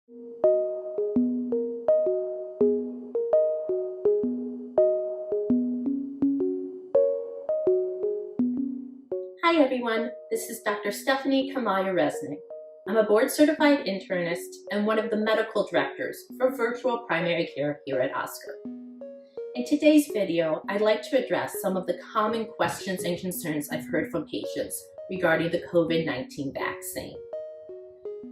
Hi everyone, this is Dr. Stephanie Kamaya Reznick. I'm a board-certified internist and one of the medical directors for virtual primary care here at Oscar. In today's video, I'd like to address some of the common questions and concerns I've heard from patients regarding the COVID-19 vaccine.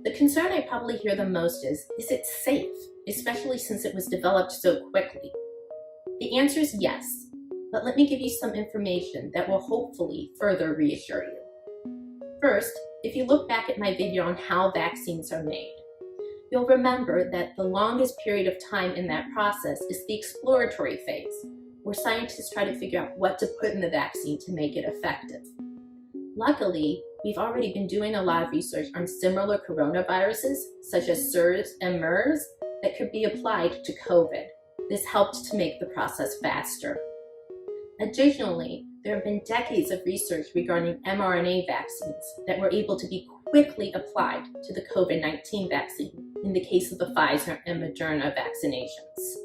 The concern I probably hear the most is it safe, especially since it was developed so quickly? The answer is yes. But let me give you some information that will hopefully further reassure you. First, if you look back at my video on how vaccines are made, you'll remember that the longest period of time in that process is the exploratory phase, where scientists try to figure out what to put in the vaccine to make it effective. Luckily, we've already been doing a lot of research on similar coronaviruses, such as SARS and MERS, that could be applied to COVID. This helped to make the process faster. Additionally, there have been decades of research regarding mRNA vaccines that were able to be quickly applied to the COVID-19 vaccine in the case of the Pfizer and Moderna vaccinations.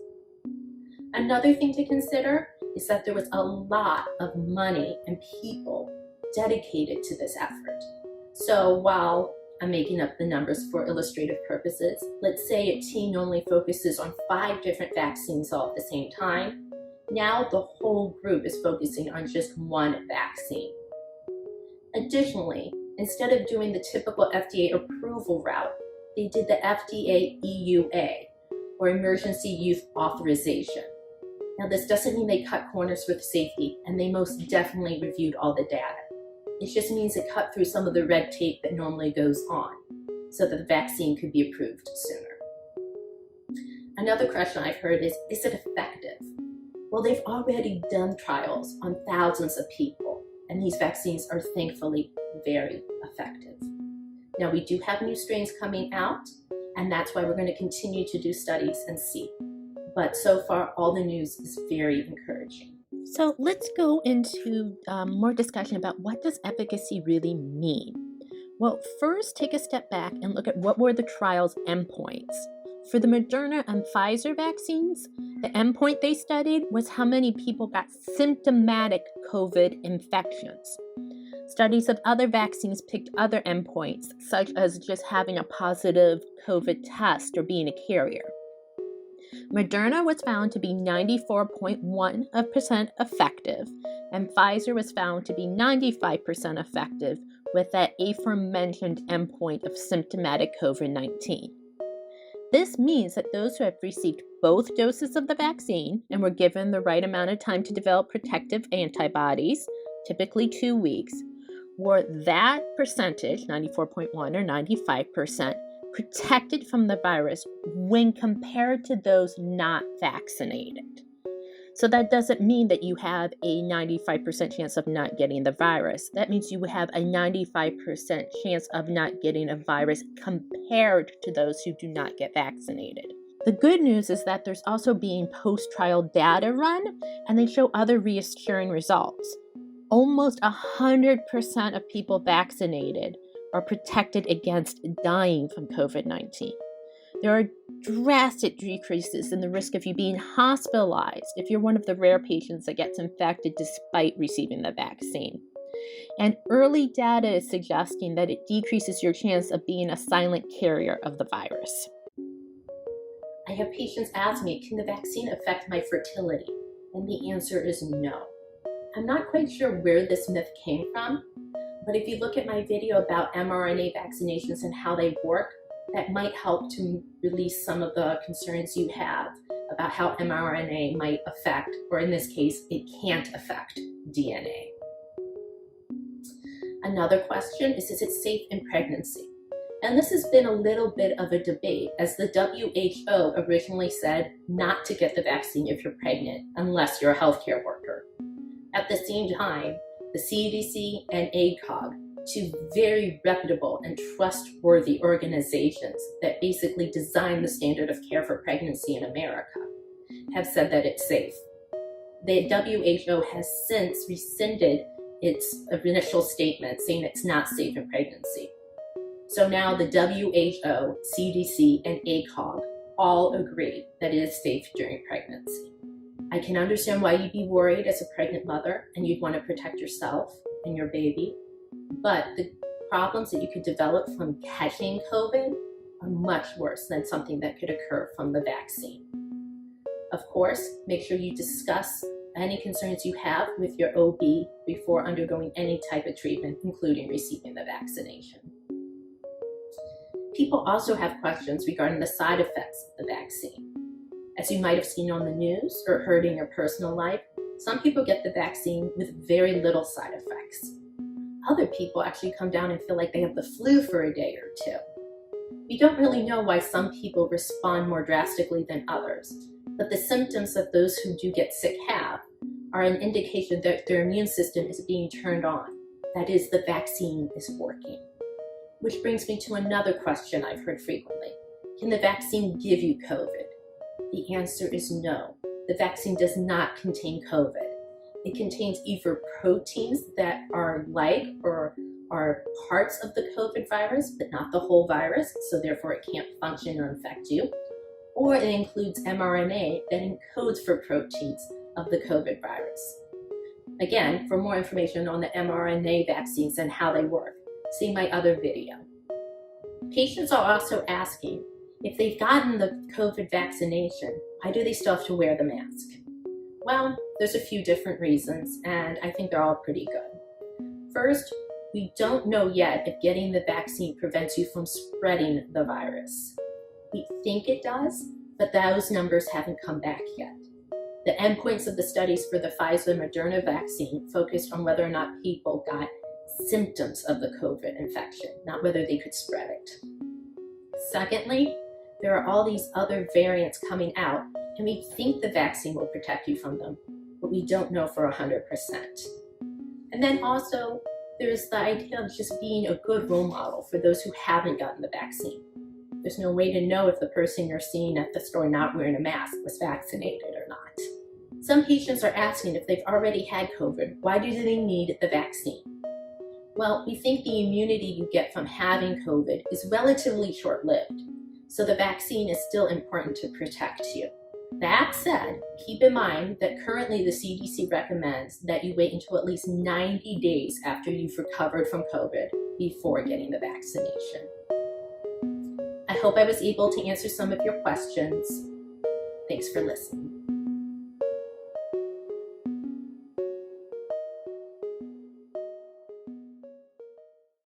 Another thing to consider is that there was a lot of money and people dedicated to this effort. So while I'm making up the numbers for illustrative purposes, let's say a team only focuses on 5 different vaccines all at the same time. Now the whole group is focusing on just one vaccine. Additionally, instead of doing the typical FDA approval route, they did the FDA EUA, or Emergency Use Authorization. Now this doesn't mean they cut corners with safety, and they most definitely reviewed all the data. It just means it cut through some of the red tape that normally goes on, so that the vaccine could be approved sooner. Another question I've heard is it effective? Well, they've already done trials on thousands of people, and these vaccines are thankfully very effective. Now, we do have new strains coming out, and that's why we're going to continue to do studies and see. But so far, all the news is very encouraging. So let's go into more discussion about what does efficacy really mean? Well, first, take a step back and look at what were the trial's endpoints. For the Moderna and Pfizer vaccines, the endpoint they studied was how many people got symptomatic COVID infections. Studies of other vaccines picked other endpoints, such as just having a positive COVID test or being a carrier. Moderna was found to be 94.1% effective, and Pfizer was found to be 95% effective with that aforementioned endpoint of symptomatic COVID-19. This means that those who have received both doses of the vaccine and were given the right amount of time to develop protective antibodies, typically 2 weeks, were that percentage, 94.1 or 95%, protected from the virus when compared to those not vaccinated. So that doesn't mean that you have a 95% chance of not getting the virus. That means you have a 95% chance of not getting a virus compared to those who do not get vaccinated. The good news is that there's also being post-trial data run, and they show other reassuring results. Almost 100% of people vaccinated are protected against dying from COVID-19. There are drastic decreases in the risk of you being hospitalized if you're one of the rare patients that gets infected despite receiving the vaccine. And early data is suggesting that it decreases your chance of being a silent carrier of the virus. I have patients ask me, can the vaccine affect my fertility? And the answer is no. I'm not quite sure where this myth came from, but if you look at my video about mRNA vaccinations and how they work, that might help to release some of the concerns you have about how mRNA might affect, or in this case, it can't affect DNA. Another question is it safe in pregnancy? And this has been a little bit of a debate, as the WHO originally said not to get the vaccine if you're pregnant, unless you're a healthcare worker. At the same time, the CDC and ACOG, 2 very reputable and trustworthy organizations that basically design the standard of care for pregnancy in America, have said that it's safe. The WHO has since rescinded its initial statement saying it's not safe in pregnancy. So now the WHO, CDC, and ACOG all agree that it is safe during pregnancy. I can understand why you'd be worried as a pregnant mother and you'd want to protect yourself and your baby, but the problems that you could develop from catching COVID are much worse than something that could occur from the vaccine. Of course, make sure you discuss any concerns you have with your OB before undergoing any type of treatment, including receiving the vaccination. People also have questions regarding the side effects of the vaccine. As you might have seen on the news or heard in your personal life, some people get the vaccine with very little side effects. Other people actually come down and feel like they have the flu for a day or two. We don't really know why some people respond more drastically than others, but the symptoms that those who do get sick have are an indication that their immune system is being turned on. That is, the vaccine is working. Which brings me to another question I've heard frequently. Can the vaccine give you COVID? The answer is no. The vaccine does not contain COVID. It contains either proteins that are like or are parts of the COVID virus, but not the whole virus, so therefore it can't function or infect you. Or it includes mRNA that encodes for proteins of the COVID virus. Again, for more information on the mRNA vaccines and how they work, see my other video. Patients are also asking, if they've gotten the COVID vaccination, why do they still have to wear the mask? Well, there's a few different reasons, and I think they're all pretty good. First, we don't know yet if getting the vaccine prevents you from spreading the virus. We think it does, but those numbers haven't come back yet. The endpoints of the studies for the Pfizer-Moderna vaccine focused on whether or not people got symptoms of the COVID infection, not whether they could spread it. Secondly, there are all these other variants coming out, and we think the vaccine will protect you from them, but we don't know for 100%. And then also, there's the idea of just being a good role model for those who haven't gotten the vaccine. There's no way to know if the person you're seeing at the store not wearing a mask was vaccinated or not. Some patients are asking if they've already had COVID, why do they need the vaccine? Well, we think the immunity you get from having COVID is relatively short-lived, so the vaccine is still important to protect you. That said, keep in mind that currently the CDC recommends that you wait until at least 90 days after you've recovered from COVID before getting the vaccination. I hope I was able to answer some of your questions. Thanks for listening.